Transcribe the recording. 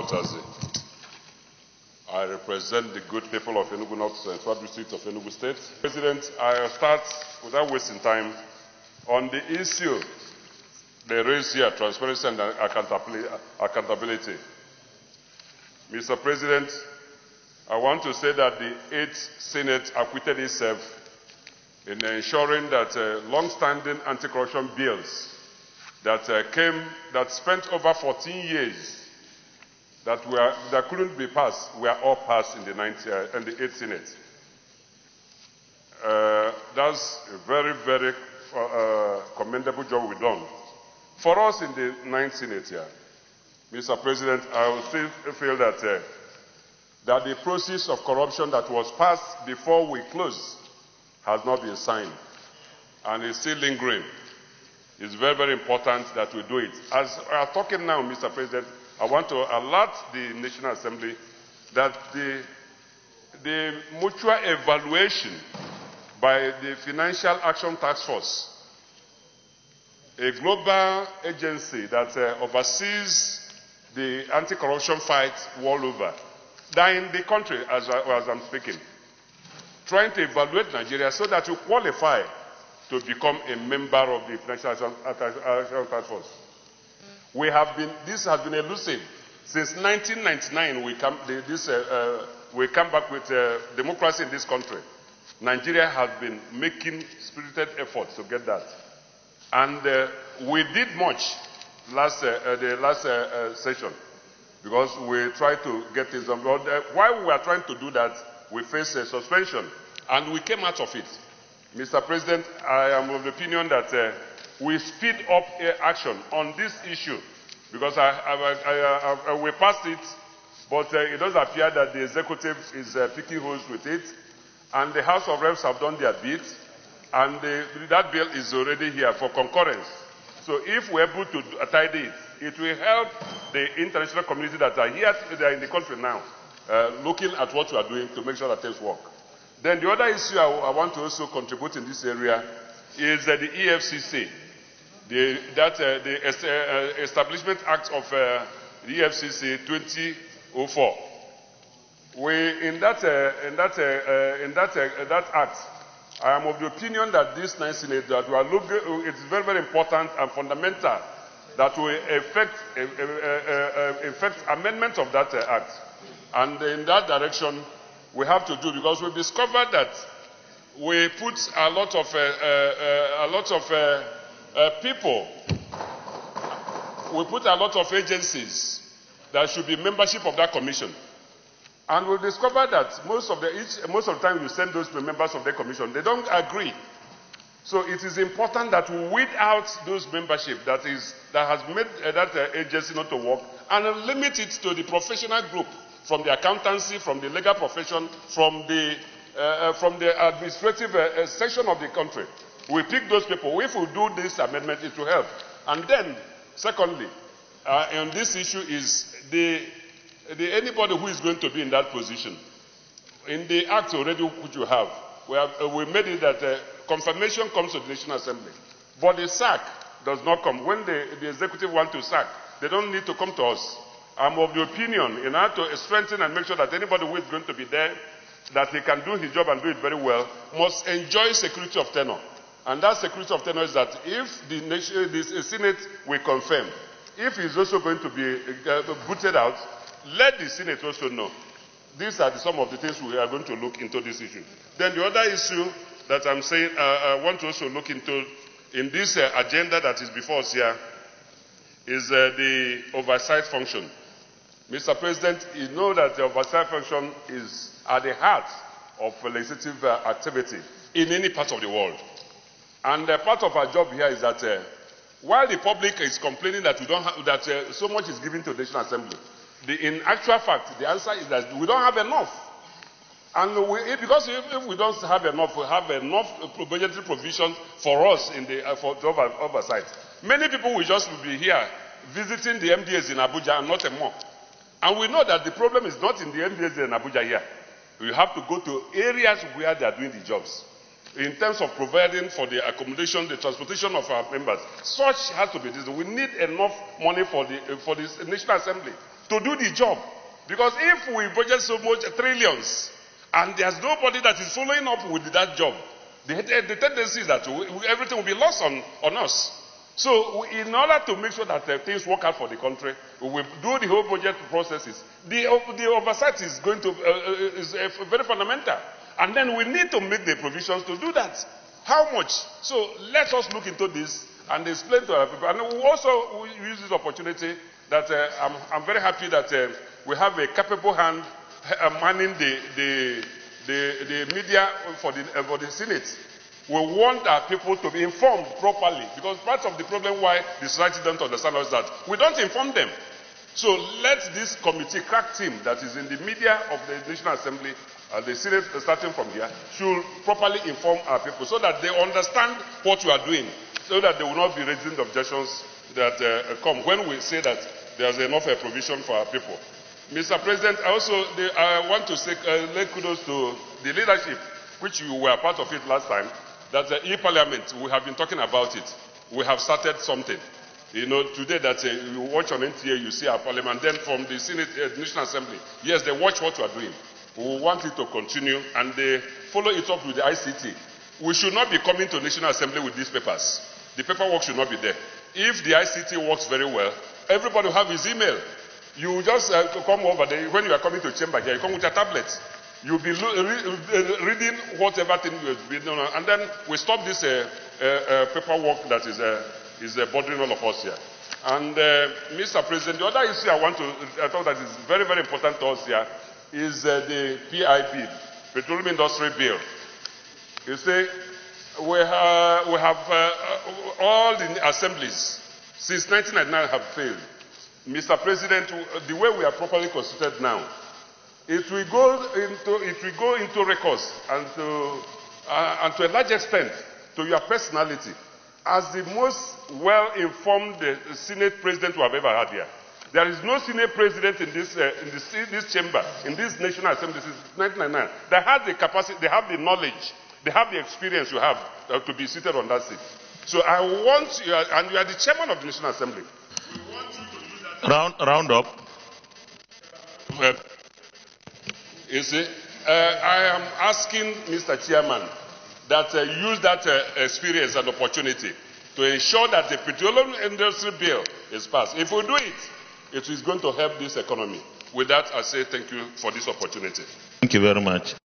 Utazi. I represent the good people of Enugu North Central District of Enugu State. President, I start without wasting time on the issue they raised here, transparency and accountability. Mr. President, I want to say that the 8th Senate acquitted itself in ensuring that long-standing anti-corruption bills that spent over 14 years that couldn't be passed were all passed in the 8th Senate. That's a very, very commendable job we've done. For us in the 9th Senate here, Mr. President, I will still feel that the process of corruption that was passed before we closed has not been signed and is still lingering. It's very, very important that we do it. As we are talking now, Mr. President, I want to alert the National Assembly that the mutual evaluation by the Financial Action Task Force, a global agency that oversees the anti-corruption fight world over, that in the country, as I'm speaking, trying to evaluate Nigeria so that we qualify to become a member of the Financial Action Task Force. This has been elusive. Since 1999, we come back with democracy in this country. Nigeria has been making spirited efforts to get that. And we did much the last session because we tried to get things on board. While we were trying to do that, we faced a suspension and we came out of it. Mr. President, I am of the opinion that we speed up action on this issue because we passed it, but it does appear that the executive is picking holes with it, and the House of Reps have done their bit, and that bill is already here for concurrence. So if we're able to tidy it, it will help the international community that are here in the country now, looking at what we are doing to make sure that things work. Then the other issue I want to also contribute in this area is the EFCC, the Establishment Act of the EFCC 2004. In that act, I am of the opinion that this 9th Senate that we are looking, it's very, very important and fundamental that we effect amendment of that act, and in that direction we have to do, because we've discovered that we put a lot of people, we put a lot of agencies that should be membership of that commission. And we've discovered that most of the time you send those to members of the commission, they don't agree. So it is important that we weed out those membership that has made that agency not to work, and limit it to the professional group, from the accountancy, from the legal profession, from the administrative section of the country. We pick those people. If we do this amendment, it will help. And then, secondly, on this issue is anybody who is going to be in that position. In the act already which you have, we made it that confirmation comes to the National Assembly. But the sack does not come. When the executive wants to sack, they don't need to come to us. I'm of the opinion, in order to strengthen and make sure that anybody who is going to be there, that he can do his job and do it very well, must enjoy security of tenure. And that security of tenure is that if the Senate will confirm, if he's also going to be booted out, let the Senate also know. These are some of the things we are going to look into this issue. Then the other issue that I'm saying I want to also look into in this agenda that is before us here is the oversight function. Mr. President, you know that the oversight function is at the heart of legislative activity in any part of the world. And part of our job here is that while the public is complaining that so much is given to the National Assembly, in actual fact, the answer is that we don't have enough. And because if we don't have enough, we have enough budgetary provisions for us for oversight. Many people will just be here visiting the MDAs in Abuja and not more. And we know that the problem is not in the MDAs in Abuja here. We have to go to areas where they are doing the jobs. In terms of providing for the accommodation, the transportation of our members, such has to be this. We need enough money for the National Assembly. to do the job. Because if we budget so much trillions and there's nobody that is following up with that job, the tendency is that everything will be lost on us. So in order to make sure that things work out for the country, we will do the whole budget processes. The oversight is going to is very fundamental. And then we need to make the provisions to do that. How much? So let us look into this and explain to our people. And we also use this opportunity that I'm very happy that we have a capable hand manning the media for the Senate. We want our people to be informed properly, because part of the problem why the society don't understand us is that we don't inform them. So let this committee, crack team that is in the media of the National Assembly, the Senate starting from here, should properly inform our people so that they understand what we are doing, so that they will not be raising the objections that come when we say that there's enough provision for our people. Mr. President, I want to say lay kudos to the leadership, which you were part of it last time, that e-parliament, we have been talking about it. We have started something. You know, today that you watch on NTA, you see our parliament. Then from the Senate, National Assembly, yes, they watch what we are doing. We want it to continue, and they follow it up with the ICT. We should not be coming to National Assembly with these papers. The paperwork should not be there. If the ICT works very well, everybody will have his email. You just come over there. When you are coming to chamber here, you come with your tablet. You'll be reading whatever thing you've been doing, and then we stop this paperwork that is bothering all of us here. And Mr. President, the other issue I thought that is very, very important to us here is the PIB, Petroleum Industry Bill. You see, we have all the assemblies since 1999 have failed. Mr. President, the way we are properly constituted now, it will go into records and to a large extent to your personality as the most well-informed Senate President we have ever had here. There is no Senate President in this chamber, in this National Assembly since 1999, that has the capacity, they have the knowledge, they have the experience you have to be seated on that seat. So I want you, and you are the chairman of the National Assembly. We want you to use that. Round up. You see, I am asking Mr. Chairman that use that experience and opportunity to ensure that the Petroleum Industry Bill is passed. If we do it, it is going to help this economy. With that, I say thank you for this opportunity. Thank you very much.